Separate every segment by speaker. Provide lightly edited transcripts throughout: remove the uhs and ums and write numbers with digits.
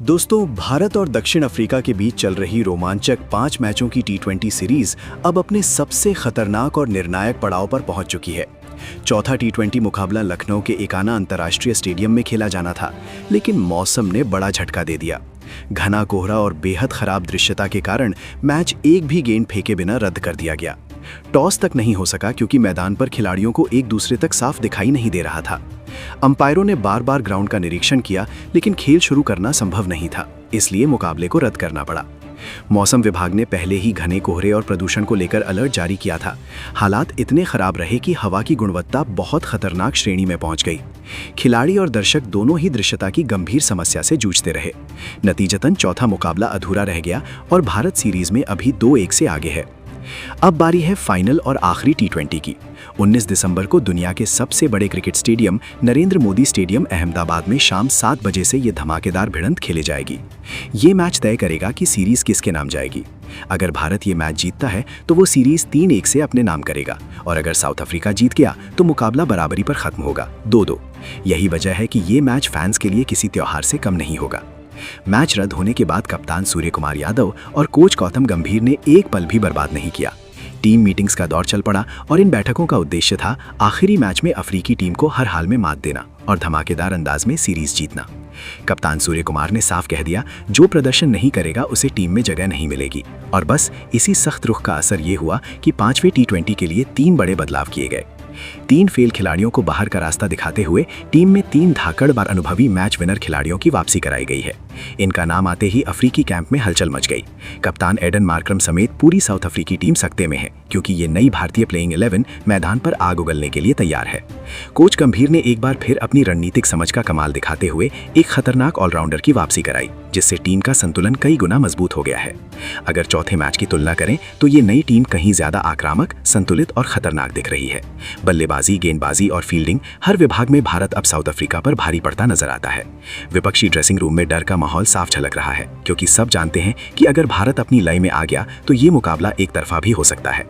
Speaker 1: दोस्तों, भारत और दक्षिण अफ्रीका के बीच चल रही रोमांचक 5 मैचों की टी20 सीरीज अब अपने सबसे खतरनाक और निर्णायक पड़ाव पर पहुंच चुकी है। चौथा टी20 मुकाबला लखनऊ के एकाना अंतर्राष्ट्रीय स्टेडियम में खेला जाना था, लेकिन मौसम ने बड़ा झटका दे दिया। घना कोहरा और बेहद खराब दृश्यता के कारण मैच एक भी गेंद फेंके बिना रद्द कर दिया गया। टॉस तक नहीं हो सका क्योंकि मैदान पर खिलाड़ियों को एक दूसरे तक साफ दिखाई नहीं दे रहा था। अंपायरों ने बार बार ग्राउंड का निरीक्षण किया, लेकिन खेल शुरू करना संभव नहीं था, इसलिए मुकाबले को रद्द करना पड़ा। मौसम विभाग ने पहले ही घने कोहरे और प्रदूषण को लेकर अलर्ट जारी किया था। हालात इतने खराब रहे कि हवा की गुणवत्ता बहुत खतरनाक श्रेणी में पहुंच गई। खिलाड़ी और दर्शक दोनों ही दृश्यता की गंभीर समस्या से जूझते रहे। नतीजतन चौथा मुकाबला अधूरा रह गया और भारत सीरीज में अभी 2-1 से आगे है। अब बारी है फाइनल और आखिरी टी20 की। 19 दिसंबर को दुनिया के सबसे बड़े cricket stadium Narendra Modi stadium Ahmedabad में शाम 7 बजे से ये धमाकेदार भिड़ंत खेले जाएगी। ये मैच तय करेगा कि सीरीज किसके नाम जाएगी। अगर भारत ये मैच जीतता है तो वो सीरीज 3-1 से अपने नाम करेगा, और अगर साउथ अफ्रीका जीत गया तो मुकाबला बराबरी पर खत्म होगा 2-2। यही वजह है कि ये मैच फैंस के लिए किसी त्योहार से कम नहीं होगा। मैच रद्द होने के बाद कप्तान सूर्य कुमार यादव और कोच गौतम गंभीर ने एक पल भी बर्बाद नहीं किया। टीम मीटिंग्स का दौर चल पड़ा और इन बैठकों का उद्देश्य था आखिरी मैच में अफ्रीकी टीम को हर हाल में मात देना और धमाकेदार अंदाज में सीरीज जीतना। कप्तान सूर्य कुमार ने साफ कह दिया, जो प्रदर्शन नहीं करेगा उसे टीम में जगह नहीं मिलेगी। और बस इसी सख्त रुख का असर ये हुआ कि 5वें टी20 के लिए 3 बड़े बदलाव किए गए। 3 फेल खिलाड़ियों को बाहर का रास्ता दिखाते हुए टीम में 3 धाकड़ बार अनुभवी मैच विनर खिलाड़ियों की वापसी कराई गई है। इनका नाम आते ही अफ्रीकी कैंप में हलचल मच गई। कप्तान एडन मार्क्रम समेत पूरी साउथ अफ्रीकी टीम सकते में है, क्योंकि ये नई भारतीय प्लेइंग 11 मैदान पर आग उगलने के लिए तैयार है। कोच गंभीर ने एक बार फिर अपनी रणनीतिक समझ का कमाल दिखाते हुए एक खतरनाक ऑलराउंडर की वापसी कराई, जिससे टीम का संतुलन कई गुना मजबूत हो गया है। अगर चौथे मैच की तुलना करें तो ये नई टीम कहीं ज्यादा आक्रामक, संतुलित और खतरनाक दिख रही है। बल्लेबाजी, गेंदबाजी और फील्डिंग हर विभाग में भारत अब साउथ अफ्रीका पर भारी पड़ता नजर आता है। विपक्षी ड्रेसिंग रूम में डर का माहौल साफ झलक रहा है, क्योंकि सब जानते हैं कि अगर भारत अपनी लय में आ गया तो ये मुकाबला एक तरफा भी हो सकता है।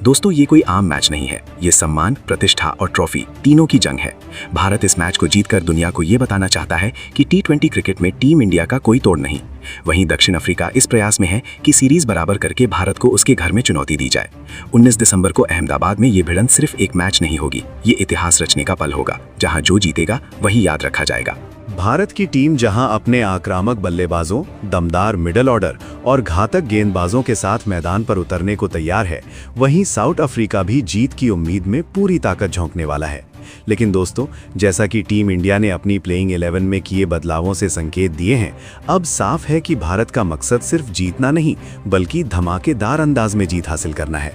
Speaker 1: दोस्तों, ये कोई आम मैच नहीं है, ये सम्मान, प्रतिष्ठा और ट्रॉफी तीनों की जंग है। भारत इस मैच को जीतकर दुनिया को ये बताना चाहता है कि टी20 क्रिकेट में टीम इंडिया का कोई तोड़ नहीं। वहीं दक्षिण अफ्रीका इस प्रयास में है कि सीरीज बराबर करके भारत को उसके घर में चुनौती दी जाए। 19 दिसंबर को अहमदाबाद में ये भिड़ंत सिर्फ एक मैच नहीं होगी, ये इतिहास रचने का पल होगा, जहां जो जीतेगा वही याद रखा जाएगा।
Speaker 2: भारत की टीम जहां अपने आक्रामक बल्लेबाजों, दमदार मिडल ऑर्डर और घातक गेंदबाजों के साथ मैदान पर उतरने को तैयार है, वहीं साउथ अफ्रीका भी जीत की उम्मीद में पूरी ताकत झोंकने वाला है। लेकिन दोस्तों, जैसा कि टीम इंडिया ने अपनी प्लेइंग 11 में किए बदलावों से संकेत दिए हैं, अब साफ है कि भारत का मकसद सिर्फ जीतना नहीं, बल्कि धमाकेदार अंदाज में जीत हासिल करना है।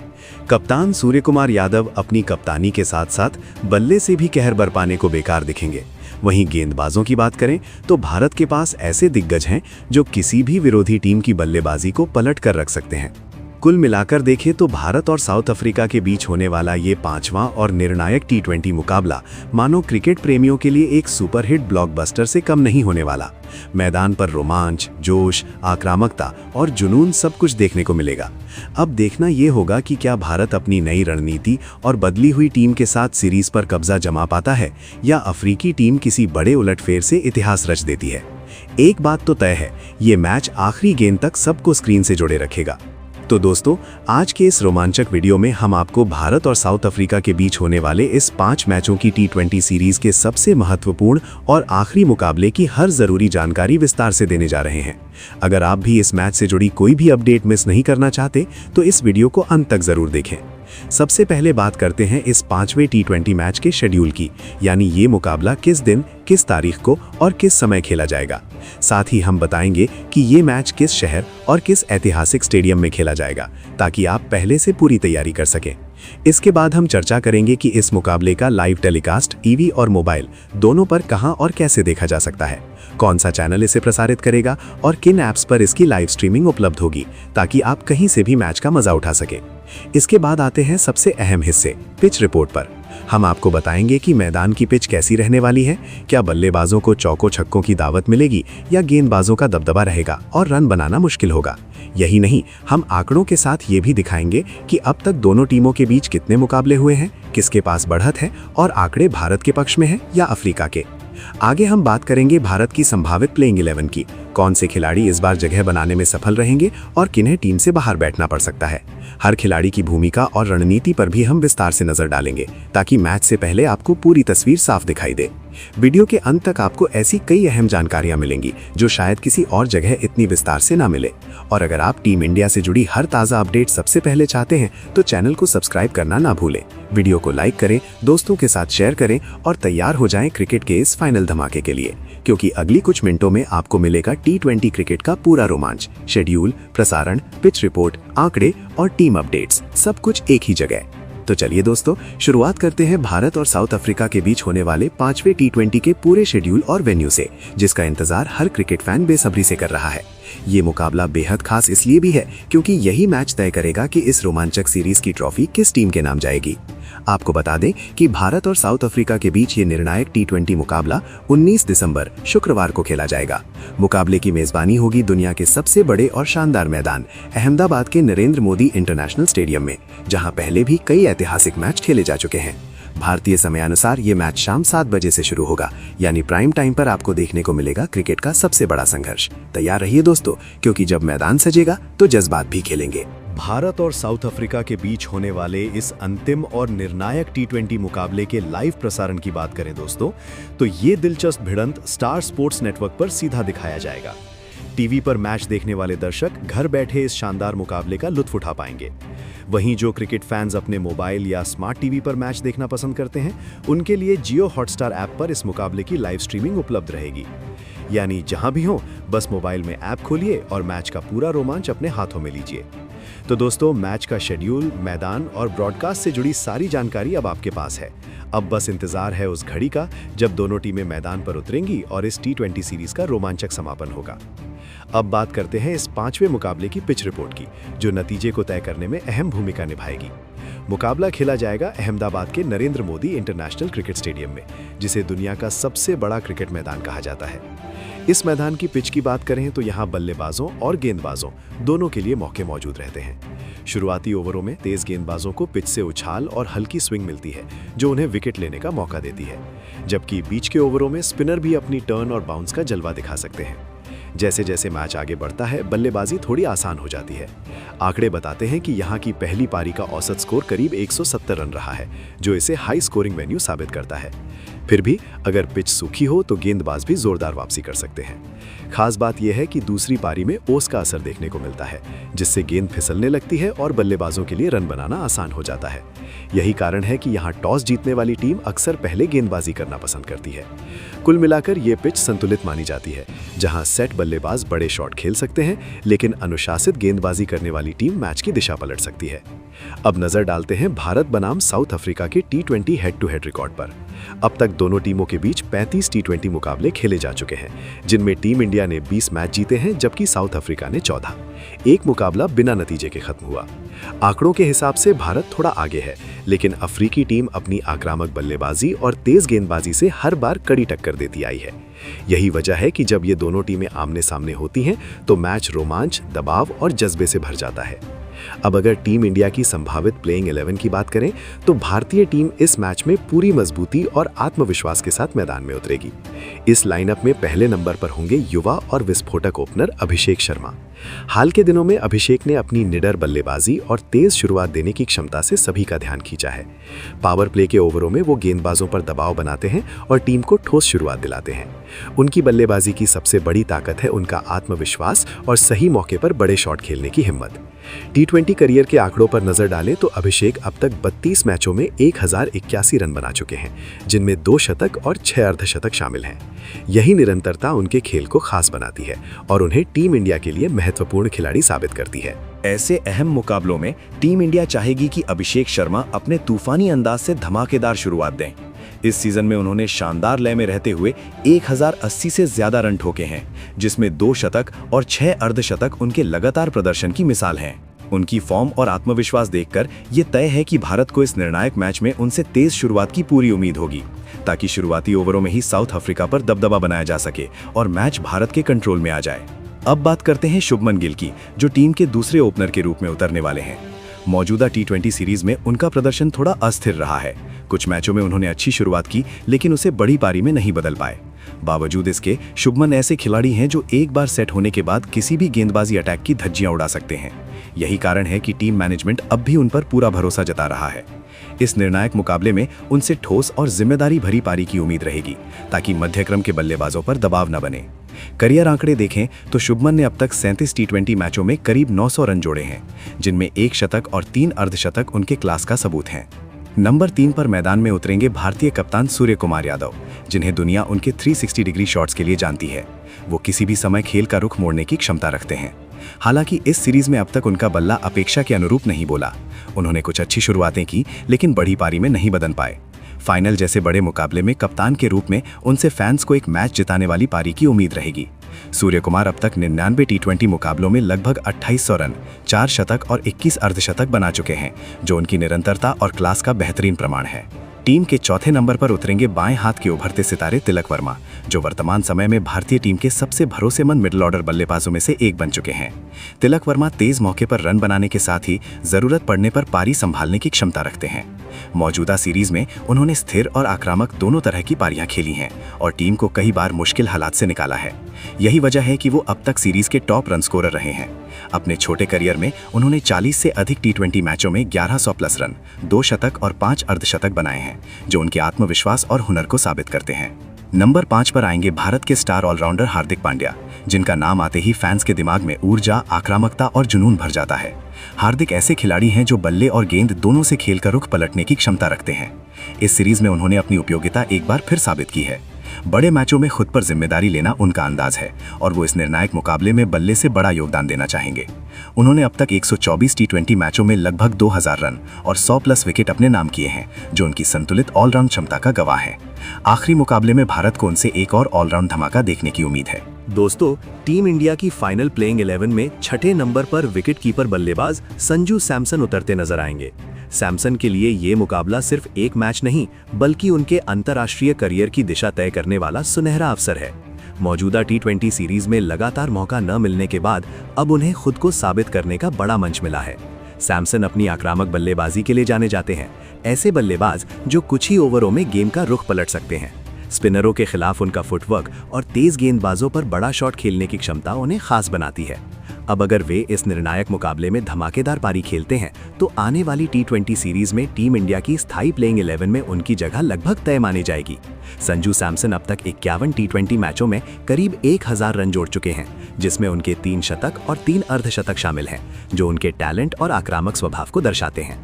Speaker 2: कप्तान सूर्य कुमार यादव अपनी कप्तानी के साथ साथ बल्ले से भी कहर बरपाने को बेकार दिखेंगे। वहीं गेंदबाजों की बात करें तो भारत के पास ऐसे दिग्गज हैं जो किसी भी विरोधी टीम की बल्लेबाजी को पलट कर रख सकते हैं। कुल मिलाकर देखें तो भारत और साउथ अफ्रीका के बीच होने वाला ये 5वां और निर्णायक टी20 मुकाबला मानो क्रिकेट प्रेमियों के लिए एक सुपरहिट ब्लॉकबस्टर से कम नहीं होने वाला। मैदान पर रोमांच, जोश, आक्रामकता और जुनून सब कुछ देखने को मिलेगा। अब देखना ये होगा कि क्या भारत अपनी नई रणनीति और बदली हुई टीम के साथ सीरीज पर कब्जा जमा पाता है, या अफ्रीकी टीम किसी बड़े उलटफेर से इतिहास रच देती है। एक बात तो तय है, ये मैच आखिरी गेंद तक सबको स्क्रीन से जोड़े रखेगा। तो दोस्तों, आज के इस रोमांचक वीडियो में हम आपको भारत और साउथ अफ्रीका के बीच होने वाले इस 5 मैचों की टी20 सीरीज के सबसे महत्वपूर्ण और आखिरी मुकाबले की हर जरूरी जानकारी विस्तार से देने जा रहे हैं। अगर आप भी इस मैच से जुड़ी कोई भी अपडेट मिस नहीं करना चाहते तो इस वीडियो को अंत तक जरूर देखें। सबसे पहले बात करते हैं इस 5वें टी20 मैच के शेड्यूल की, यानी ये मुकाबला किस दिन, किस तारीख को और किस समय खेला जाएगा। साथ ही हम बताएंगे कि ये मैच किस शहर और किस ऐतिहासिक स्टेडियम में खेला जाएगा, ताकि आप पहले से पूरी तैयारी कर सकें। इसके बाद हम चर्चा करेंगे कि इस मुकाबले का लाइव टेलीकास्ट टीवी और मोबाइल दोनों पर कहां और कैसे देखा जा सकता है, कौन सा चैनल इसे प्रसारित करेगा और किन ऐप्स पर इसकी लाइव स्ट्रीमिंग उपलब्ध होगी, ताकि आप कहीं से भी मैच का मजा उठा सके। इसके बाद आते हैं सबसे अहम हिस्से, पिच रिपोर्ट पर। हम आपको बताएंगे कि मैदान की पिच कैसी रहने वाली है, क्या बल्लेबाजों को चौकों छक्कों की दावत मिलेगी या गेंदबाजों का दबदबा रहेगा और रन बनाना मुश्किल होगा। यही नहीं, हम आंकड़ों के साथ ये भी दिखाएंगे कि अब तक दोनों टीमों के बीच कितने मुकाबले हुए हैं, किसके पास बढ़त है और आंकड़े भारत के पक्ष में है या अफ्रीका के। आगे हम बात करेंगे भारत की संभावित प्लेइंग 11 की, कौन से खिलाड़ी इस बार जगह बनाने में सफल रहेंगे और किन्हें टीम से बाहर बैठना पड़ सकता है। हर खिलाड़ी की भूमिका और रणनीति पर भी हम विस्तार से नजर डालेंगे ताकि मैच से पहले आपको पूरी तस्वीर साफ दिखाई दे। वीडियो के अंत तक आपको ऐसी कई अहम जानकारियां मिलेंगी जो शायद किसी और जगह इतनी विस्तार से ना मिले। और अगर आप टीम इंडिया से जुड़ी हर ताज़ा अपडेट सबसे पहले चाहते हैं तो चैनल को सब्सक्राइब करना ना भूलें। वीडियो को लाइक करें, दोस्तों के साथ शेयर करें और तैयार हो जाएं क्रिकेट के इस फाइनल धमाके के लिए, क्योंकि अगली कुछ मिनटों में आपको मिलेगा T20 क्रिकेट का पूरा रोमांच, शेड्यूल, प्रसारण, पिच रिपोर्ट, आंकड़े और टीम अपडेट्स, सब कुछ एक ही जगह। तो चलिए दोस्तों, शुरुआत करते हैं भारत और साउथ अफ्रीका के बीच होने वाले 5वें T20 के पूरे शेड्यूल और वेन्यू से, जिसका इंतजार हर क्रिकेट फैन बेसब्री से कर रहा है। ये मुकाबला बेहद खास इसलिए भी है क्योंकि यही मैच तय करेगा कि इस रोमांचक सीरीज की ट्रॉफी किस टीम के नाम जाएगी। आपको बता दें कि भारत और साउथ अफ्रीका के बीच ये निर्णायक T20 मुकाबला 19 दिसंबर शुक्रवार को खेला जाएगा। मुकाबले की मेजबानी होगी दुनिया के सबसे बड़े और शानदार मैदान अहमदाबाद के नरेंद्र मोदी इंटरनेशनल स्टेडियम में, जहां पहले भी कई ऐतिहासिक मैच खेले जा चुके हैं। भारतीय समयानुसार ये मैच शाम 7 बजे से शुरू होगा, यानी प्राइम टाइम पर आपको देखने को मिलेगा क्रिकेट का सबसे बड़ा संघर्ष। तैयार रहिए दोस्तों, क्योंकि जब मैदान सजेगा तो जज्बात भी खेलेंगे।
Speaker 1: भारत और साउथ अफ्रीका के बीच होने वाले इस अंतिम और निर्णायक T20 मुकाबले के लाइव प्रसारण की बात करें दोस्तों, तो ये दिलचस्प भिड़ंत स्टार स्पोर्ट्स नेटवर्क पर सीधा दिखाया जाएगा। टीवी पर मैच देखने वाले दर्शक घर बैठे इस शानदार मुकाबले का लुत्फ उठा पाएंगे। वहीं जो क्रिकेट फैंस अपने मोबाइल या स्मार्ट टीवी पर मैच देखना पसंद करते हैं, उनके लिए जियो हॉटस्टार ऐप पर इस मुकाबले की लाइव स्ट्रीमिंग उपलब्ध रहेगी। यानी जहां भी हो, बस मोबाइल में ऐप खोलिए और मैच का पूरा रोमांच अपने हाथों में लीजिए। तो दोस्तों, मैच का शेड्यूल, मैदान और ब्रॉडकास्ट से जुड़ी सारी जानकारी अब आपके पास है। अब बस इंतजार है उस घड़ी का जब दोनों टीमें मैदान पर उतरेंगी और इस T20 सीरीज का रोमांचक समापन होगा। अब बात करते हैं इस 5वें मुकाबले की पिच रिपोर्ट की, जो नतीजे को तय करने में अहम भूमिका निभाएगी। मुकाबला खेला जाएगा अहमदाबाद के Narendra Modi international cricket stadium में, जिसे दुनिया का सबसे बड़ा क्रिकेट मैदान कहा जाता है। इस मैदान की पिच की बात करें तो यहाँ बल्लेबाजों और गेंदबाजों दोनों के लिए मौके मौजूद रहते हैं। शुरुआती ओवरों में तेज गेंदबाजों को पिच से उछाल और हल्की स्विंग मिलती है, जो उन्हें विकेट लेने का मौका देती है, जबकि बीच के ओवरों में स्पिनर भी अपनी टर्न और बाउंस का जलवा दिखा सकते हैं। जैसे जैसे मैच आगे बढ़ता है, बल्लेबाजी थोड़ी आसान हो जाती है। आंकड़े बताते हैं कि यहाँ की पहली पारी का औसत स्कोर करीब 170 रन रहा है, जो इसे हाई स्कोरिंग वेन्यू साबित करता है। फिर भी अगर पिच सूखी हो तो गेंदबाज भी जोरदार वापसी कर सकते हैं। खास बात यह है कि दूसरी पारी में ओस का असर देखने को मिलता है, जिससे गेंद फिसलने लगती है और बल्लेबाजों के लिए रन बनाना आसान हो जाता है। यही कारण है कि यहाँ टॉस जीतने वाली टीम अक्सर पहले गेंदबाजी करना पसंद करती है। कुल मिलाकर ये पिच संतुलित मानी जाती है, जहां सेट बल्लेबाज बड़े शॉट खेल सकते हैं, लेकिन अनुशासित गेंदबाजी करने वाली टीम मैच की दिशा पलट सकती है। अब नजर डालते हैं भारत बनाम साउथ अफ्रीका के T20 head to head record पर। अब तक दोनों टीमों के बीच 35 T20 मुकाबले खेले जा चुके हैं, जिनमें टीम इंडिया ने 20 मैच जीते हैं, जबकि साउथ अफ्रीका ने 14। एक मुकाबला बिना नतीजे के खत्म हुआ। आंकड़ों के हिसाब से भारत थोड़ा आगे है, लेकिन अफ्रीकी टीम अपनी आक्रामक बल्लेबाजी और तेज गेंदबाजी से हर बार कड़ी टक्कर देती आई है। यही वजह है कि जब ये दोनों टीमें आमने सामने होती हैं तो मैच रोमांच, दबाव और जज्बे से भर जाता है। अब अगर टीम इंडिया की संभावित प्लेइंग 11 की बात करें तो भारतीय टीम इस मैच में पूरी मजबूती और आत्मविश्वास के साथ मैदान में उतरेगी। इस लाइनअप में पहले नंबर पर होंगे युवा और विस्फोटक ओपनर अभिषेक शर्मा। हाल के दिनों में अभिषेक ने अपनी निडर बल्लेबाजी और तेज शुरुआत देने की क्षमता से सभी का ध्यान खींचा है। पावर प्ले के ओवरों में वो गेंदबाजों पर दबाव बनाते हैं और टीम को ठोस शुरुआत दिलाते हैं। उनकी बल्लेबाजी की सबसे बड़ी ताकत है उनका आत्मविश्वास और सही मौके पर बड़े शॉट खेलने की हिम्मत। T20 करियर के आंकड़ों पर नजर डालें तो अभिषेक अब तक 32 मैचों में 1081 रन बना चुके हैं, जिनमें 2 शतक और 6 अर्धशतक शामिल हैं। यही निरंतरता उनके खेल को खास बनाती है और उन्हें टीम इंडिया के लिए महत्वपूर्ण खिलाड़ी साबित करती है।
Speaker 3: ऐसे अहम मुकाबलों में टीम इंडिया चाहेगी कि अभिषेक शर्मा अपने तूफानी अंदाज से धमाकेदार शुरुआत दें। इस सीजन में उन्होंने शानदार लय में रहते हुए 1080 से ज्यादा रन ठोके हैं, जिसमें 2 शतक और 6 अर्धशतक उनके लगातार प्रदर्शन की मिसाल हैं। उनकी फॉर्म और आत्मविश्वास देखकर ये तय है कि भारत को इस निर्णायक मैच में उनसे तेज शुरुआत की पूरी उम्मीद होगी, ताकि शुरुआती ओवरों में ही साउथ अफ्रीका पर दबदबा बनाया जा सके और मैच भारत के कंट्रोल में आ जाए। अब बात करते हैं शुभमन गिल की, जो टीम के दूसरे ओपनर के रूप में उतरने वाले हैं। मौजूदा T20 सीरीज में उनका प्रदर्शन थोड़ा अस्थिर रहा है। कुछ मैचों में उन्होंने अच्छी शुरुआत की, लेकिन उसे बड़ी पारी में नहीं बदल पाए। बावजूद इसके शुभमन ऐसे खिलाड़ी हैं जो एक बार सेट होने के बाद किसी भी गेंदबाजी अटैक की धज्जियां उड़ा सकते हैं। यही कारण है कि टीम मैनेजमेंट अब भी उन पर पूरा भरोसा जता रहा है। इस निर्णायक मुकाबले में उनसे ठोस और जिम्मेदारी भरी पारी की उम्मीद रहेगी, ताकि मध्यक्रम के बल्लेबाजों पर दबाव न बने। करियर आंकड़े देखें तो शुभमन ने अब तक 37 टी20 मैचों में करीब 900 रन जोड़े हैं, जिनमें 1 शतक और 3 अर्धशतक उनके क्लास का सबूत हैं। नंबर 3 पर मैदान में उतरेंगे भारतीय कप्तान सूर्य कुमार यादव, जिन्हें दुनिया उनके 360 डिग्री शॉट्स के लिए जानती है। वो किसी भी समय खेल का रुख मोड़ने की क्षमता रखते हैं। हालांकि इस सीरीज में अब तक उनका बल्ला अपेक्षा के अनुरूप नहीं बोला। उन्होंने कुछ अच्छी शुरुआतें की, लेकिन बड़ी पारी में नहीं बदल पाए। फाइनल जैसे बड़े मुकाबले में कप्तान के रूप में उनसे फैंस को एक मैच जिताने वाली पारी की उम्मीद रहेगी। सूर्य कुमार अब तक 99 टी20 मुकाबलों में लगभग 2800 रन, 4 शतक और 21 अर्धशतक बना चुके हैं, जो उनकी निरंतरता और क्लास का बेहतरीन प्रमाण है। टीम के चौथे नंबर पर उतरेंगे बाएं हाथ के उभरते सितारे तिलक वर्मा, जो वर्तमान समय में भारतीय टीम के सबसे भरोसेमंद मिडिल ऑर्डर बल्लेबाजों में से एक बन चुके हैं। तिलक वर्मा तेज मौके पर रन बनाने के साथ ही जरूरत पड़ने पर पारी संभालने की क्षमता रखते हैं। मौजूदा सीरीज में उन्होंने स्थिर और आक्रामक दोनों तरह की पारियां खेली हैं और टीम को कई बार मुश्किल हालात से निकाला है। यही वजह है कि वो अब तक सीरीज के टॉप रन स्कोरर रहे हैं। अपने छोटे करियर में उन्होंने 40 से अधिक टी20 मैचों में 1100 प्लस रन, 2 शतक और 5 अर्धशतक बनाए हैं, जो उनके आत्मविश्वास और हुनर को साबित करते हैं। नंबर 5 पर आएंगे भारत के स्टार ऑलराउंडर हार्दिक पांड्या, जिनका नाम आते ही फैंस के दिमाग में ऊर्जा, आक्रामकता और जुनून भर जाता है। हार्दिक ऐसे खिलाड़ी हैं जो बल्ले और गेंद दोनों से खेल का रुख पलटने की क्षमता रखते हैं। इस सीरीज में उन्होंने अपनी उपयोगिता एक बार फिर साबित की है। बड़े मैचों में खुद पर जिम्मेदारी लेना उनका अंदाज है और वो इस निर्णायक मुकाबले में बल्ले से बड़ा योगदान देना चाहेंगे। उन्होंने अब तक 124 टी20 मैचों में लगभग 2000 रन और 100 प्लस विकेट अपने नाम किए हैं, जो उनकी संतुलित ऑलराउंड क्षमता का गवाह है। आखिरी मुकाबले में भारत को उनसे एक और ऑलराउंड धमाका देखने की उम्मीद है।
Speaker 2: दोस्तों, टीम इंडिया की फाइनल प्लेइंग 11 में छठे नंबर पर विकेट कीपर बल्लेबाज संजू सैमसन उतरते नजर आएंगे। सैमसन के लिए ये मुकाबला सिर्फ एक मैच नहीं, बल्कि उनके अंतर्राष्ट्रीय करियर की दिशा तय करने वाला सुनहरा अवसर है। मौजूदा टी20 सीरीज में लगातार मौका न मिलने के बाद अब उन्हें खुद को साबित करने का बड़ा मंच मिला है। सैमसन अपनी आक्रामक बल्लेबाजी के लिए जाने जाते हैं, ऐसे बल्लेबाज जो कुछ ही ओवरों में गेम का रुख पलट सकते हैं। स्पिनरों के खिलाफ उनका फुटवर्क और तेज गेंदबाजों पर बड़ा शॉट खेलने की क्षमता उन्हें खास बनाती है। अब अगर वे इस निर्णायक मुकाबले में धमाकेदार पारी खेलते हैं तो आने वाली टी20 सीरीज में टीम इंडिया की स्थायी प्लेइंग 11 में उनकी जगह लगभग तय मानी जाएगी। संजू सैमसन अब तक 51 टी20 मैचों में करीब 1000 रन जोड़ चुके हैं, जिसमें उनके 3 शतक और 3 अर्धशतक शामिल हैं, जो उनके टैलेंट और आक्रामक स्वभाव को दर्शाते हैं।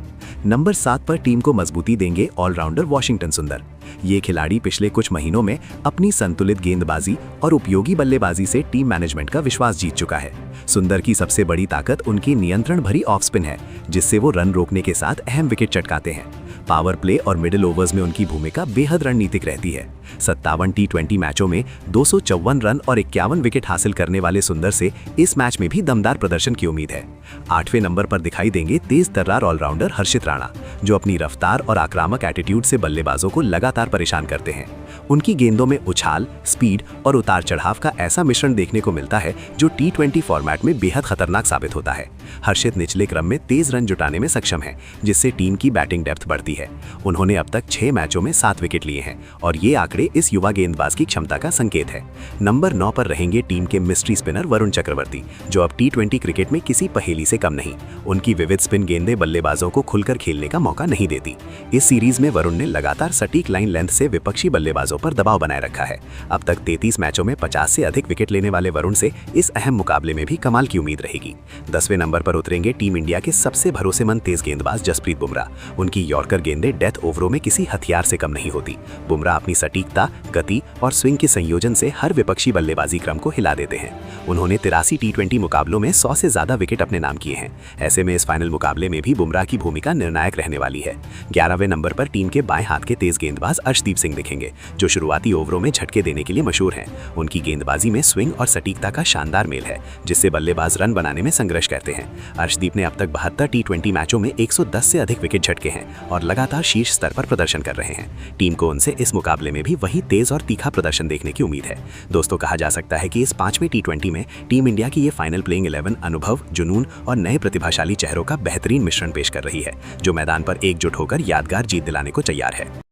Speaker 2: नंबर 7 पर टीम को मजबूती देंगे ऑलराउंडर वाशिंगटन सुंदर। ये खिलाड़ी पिछले कुछ महीनों में अपनी संतुलित गेंदबाजी और उपयोगी बल्लेबाजी से टीम मैनेजमेंट का विश्वास जीत चुका है। सुंदर की सबसे बड़ी ताकत उनकी नियंत्रण भरी ऑफ स्पिन है, जिससे वो रन रोकने के साथ अहम विकेट चटकाते हैं। पावर प्ले और मिडिल ओवर्स में उनकी भूमिका बेहद रणनीतिक रहती है। 57 टी20 मैचों में 254 रन और 51 विकेट हासिल करने वाले सुंदर से इस मैच में भी दमदार प्रदर्शन की उम्मीद है। 8वें नंबर पर दिखाई देंगे तेज तर्रार ऑलराउंडर हर्षित राणा, जो अपनी रफ्तार और आक्रामक एटीट्यूड से बल्लेबाजों को लगातार परेशान करते हैं। उनकी गेंदों में उछाल, स्पीड और उतार चढ़ाव का ऐसा मिश्रण देखने को मिलता है जो टी20 फॉर्मेट में बेहद खतरनाक साबित होता है। हर्षित निचले क्रम में तेज रन जुटाने में सक्षम है, जिससे टीम की बैटिंग डेप्थ बढ़ती है। उन्होंने अब तक 6 मैचों में 7 विकेट लिए हैं और ये आंकड़े इस युवा गेंदबाज की क्षमता का संकेत है। नंबर 9 पर रहेंगे टीम के मिस्ट्री स्पिनर वरुण चक्रवर्ती, जो अब टी20 क्रिकेट में किसी पहेली से कम नहीं। उनकी विविध स्पिन गेंदें बल्लेबाजों को खुलकर खेलने का मौका नहीं देती। इस सीरीज में वरुण ने लगातार सटीक लाइन लेंथ से विपक्षी बल्लेबाजों पर दबाव बनाए रखा है। अब तक 33 मैचों में 50 से अधिक विकेट लेने वाले वरुण से इस अहम मुकाबले में भी कमाल की उम्मीद रहेगी। 10वें नंबर पर उतरेंगे टीम इंडिया के सबसे भरोसेमंद तेज गेंदबाज जसप्रीत बुमराह। उनकी यॉर्कर गेंदें डेथ ओवरों में किसी हथियार से कम नहीं होती। बुमराह अपनी सटीकता, गति और स्विंग के संयोजन से हर विपक्षी बल्लेबाजी क्रम को हिला देते हैं। उन्होंने 83 टी20 मुकाबलों में 100 से ज्यादा विकेट अपने नाम किए हैं। ऐसे में इस फाइनल मुकाबले में भी बुमराह की भूमिका निर्णायक रहने वाली है। 11वें नंबर पर टीम के बाएं हाथ के तेज गेंदबाज अर्शदीप सिंह दिखेंगे, जो शुरुआती ओवरों में झटके देने के लिए मशहूर हैं। उनकी गेंदबाजी में स्विंग और सटीकता का शानदार मेल है, जिससे बल्लेबाज रन बनाने में संघर्ष करते हैं। अर्शदीप ने अब तक 72 टी20 मैचों में 110 से अधिक विकेट झटके हैं और लगातार शीर्ष स्तर पर प्रदर्शन कर रहे हैं। टीम को उनसे इस मुकाबले में भी वही तेज और तीखा प्रदर्शन देखने की उम्मीद है। दोस्तों, कहा जा सकता है कि इस 5वें टी20 में टीम इंडिया की ये फाइनल प्लेइंग 11 अनुभव, जुनून और नए प्रतिभाशाली चेहरों का बेहतरीन मिश्रण पेश कर रही है, जो मैदान पर एकजुट होकर यादगार जीत दिलाने को तैयार है।